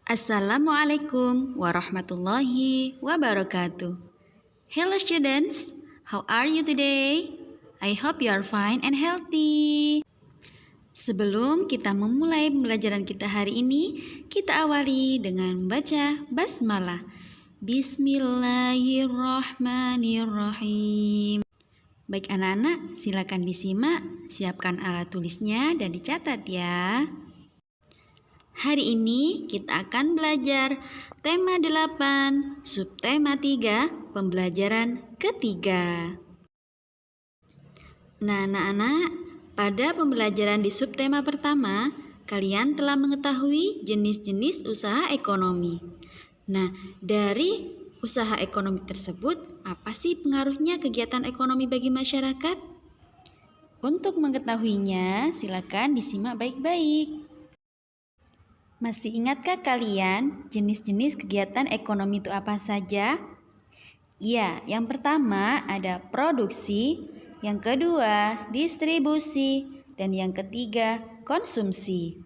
Assalamualaikum warahmatullahi wabarakatuh. Hello students, how are you today? I hope you are fine and healthy. Sebelum kita memulai pembelajaran kita hari ini, kita awali dengan membaca basmalah. Bismillahirrahmanirrahim. Baik anak-anak, silakan disimak, siapkan alat tulisnya dan dicatat ya. Hari ini kita akan belajar tema 8, subtema 3, pembelajaran ketiga. Nah, anak-anak, pada pembelajaran di subtema pertama, kalian telah mengetahui jenis-jenis usaha ekonomi. Nah, dari usaha ekonomi tersebut, apa sih pengaruhnya kegiatan ekonomi bagi masyarakat? Untuk mengetahuinya, silakan disimak baik-baik. Masih ingatkah kalian jenis-jenis kegiatan ekonomi itu apa saja? Ya, yang pertama ada produksi, yang kedua distribusi, dan yang ketiga konsumsi.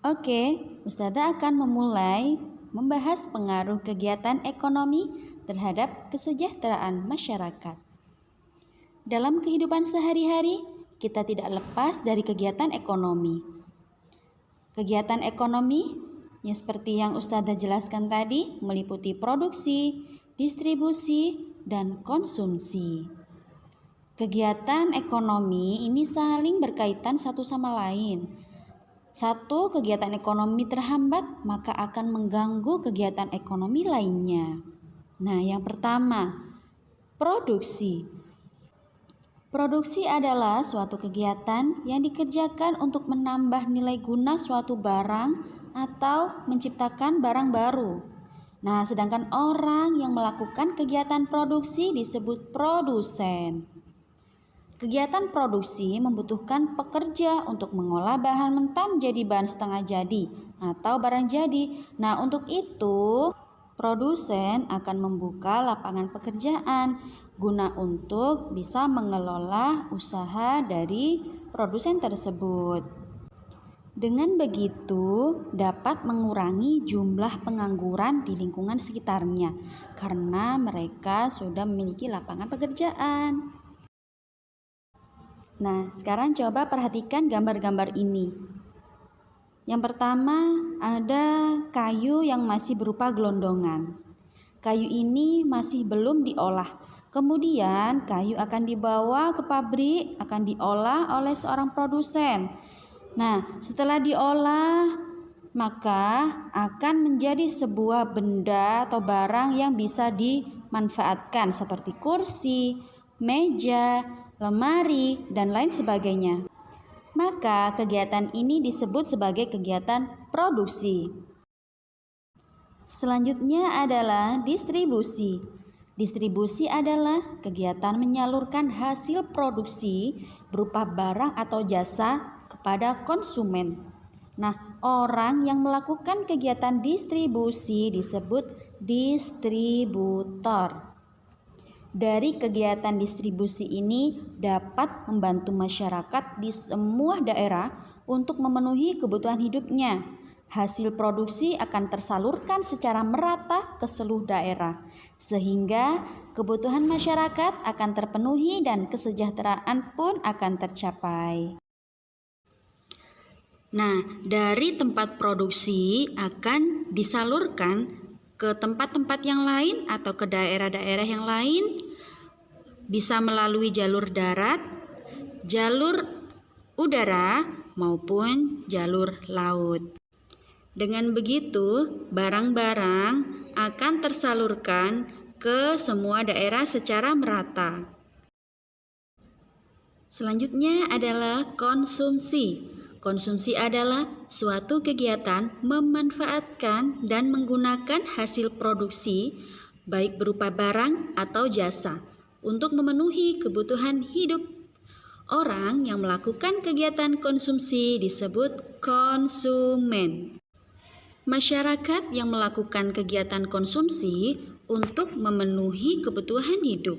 Oke, Ustazah akan memulai membahas pengaruh kegiatan ekonomi terhadap kesejahteraan masyarakat. Dalam kehidupan sehari-hari, kita tidak lepas dari kegiatan ekonomi. Kegiatan ekonomi yang seperti yang Ustazah jelaskan tadi meliputi produksi, distribusi, dan konsumsi. Kegiatan ekonomi ini saling berkaitan satu sama lain. Satu kegiatan ekonomi terhambat, maka akan mengganggu kegiatan ekonomi lainnya. Nah, yang pertama, produksi. Produksi adalah suatu kegiatan yang dikerjakan untuk menambah nilai guna suatu barang atau menciptakan barang baru. Nah, sedangkan orang yang melakukan kegiatan produksi disebut produsen. Kegiatan produksi membutuhkan pekerja untuk mengolah bahan mentah menjadi bahan setengah jadi atau barang jadi. Nah, untuk itu produsen akan membuka lapangan pekerjaan guna untuk bisa mengelola usaha dari produsen tersebut. Dengan begitu dapat mengurangi jumlah pengangguran di lingkungan sekitarnya karena mereka sudah memiliki lapangan pekerjaan. Nah, sekarang coba perhatikan gambar-gambar ini. Yang pertama ada kayu yang masih berupa gelondongan. Kayu ini masih belum diolah. Kemudian kayu akan dibawa ke pabrik, akan diolah oleh seorang produsen. Nah, setelah diolah maka akan menjadi sebuah benda atau barang yang bisa dimanfaatkan seperti kursi, meja, lemari, dan lain sebagainya. Maka kegiatan ini disebut sebagai kegiatan produksi. Selanjutnya adalah distribusi. Distribusi adalah kegiatan menyalurkan hasil produksi berupa barang atau jasa kepada konsumen. Nah, orang yang melakukan kegiatan distribusi disebut distributor. Dari kegiatan distribusi ini dapat membantu masyarakat di semua daerah untuk memenuhi kebutuhan hidupnya. Hasil produksi akan tersalurkan secara merata ke seluruh daerah, sehingga kebutuhan masyarakat akan terpenuhi dan kesejahteraan pun akan tercapai. Nah, dari tempat produksi akan disalurkan ke tempat-tempat yang lain atau ke daerah-daerah yang lain, bisa melalui jalur darat, jalur udara, maupun jalur laut. Dengan begitu, barang-barang akan tersalurkan ke semua daerah secara merata. Selanjutnya adalah konsumsi. Konsumsi adalah suatu kegiatan memanfaatkan dan menggunakan hasil produksi baik berupa barang atau jasa untuk memenuhi kebutuhan hidup. Orang yang melakukan kegiatan konsumsi disebut konsumen. Masyarakat yang melakukan kegiatan konsumsi untuk memenuhi kebutuhan hidup.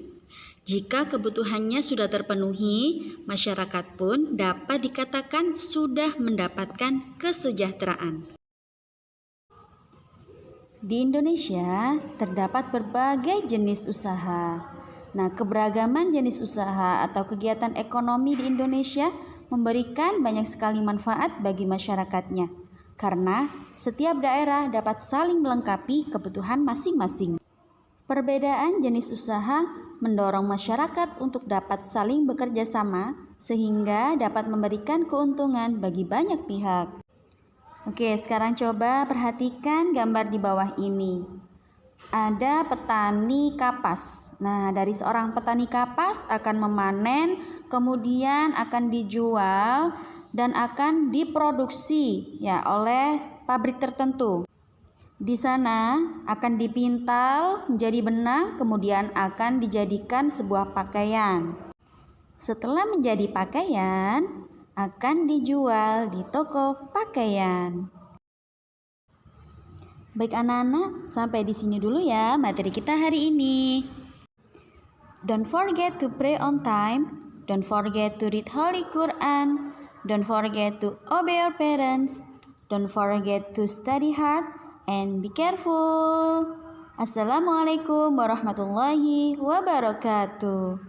Jika kebutuhannya sudah terpenuhi, masyarakat pun dapat dikatakan sudah mendapatkan kesejahteraan. Di Indonesia terdapat berbagai jenis usaha. Nah, keberagaman jenis usaha atau kegiatan ekonomi di Indonesia memberikan banyak sekali manfaat bagi masyarakatnya, karena setiap daerah dapat saling melengkapi kebutuhan masing-masing. Perbedaan jenis usaha mendorong masyarakat untuk dapat saling bekerja sama, sehingga dapat memberikan keuntungan bagi banyak pihak. Oke, sekarang coba perhatikan gambar di bawah ini. Ada petani kapas. Nah, dari seorang petani kapas akan memanen, kemudian akan dijual dan akan diproduksi ya oleh pabrik tertentu. Di sana akan dipintal menjadi benang, kemudian akan dijadikan sebuah pakaian. Setelah menjadi pakaian, akan dijual di toko pakaian. Baik anak-anak, sampai di sini dulu ya materi kita hari ini. Don't forget to pray on time. Don't forget to read Holy Quran. Don't forget to obey your parents. Don't forget to study hard and be careful. Assalamualaikum warahmatullahi wabarakatuh.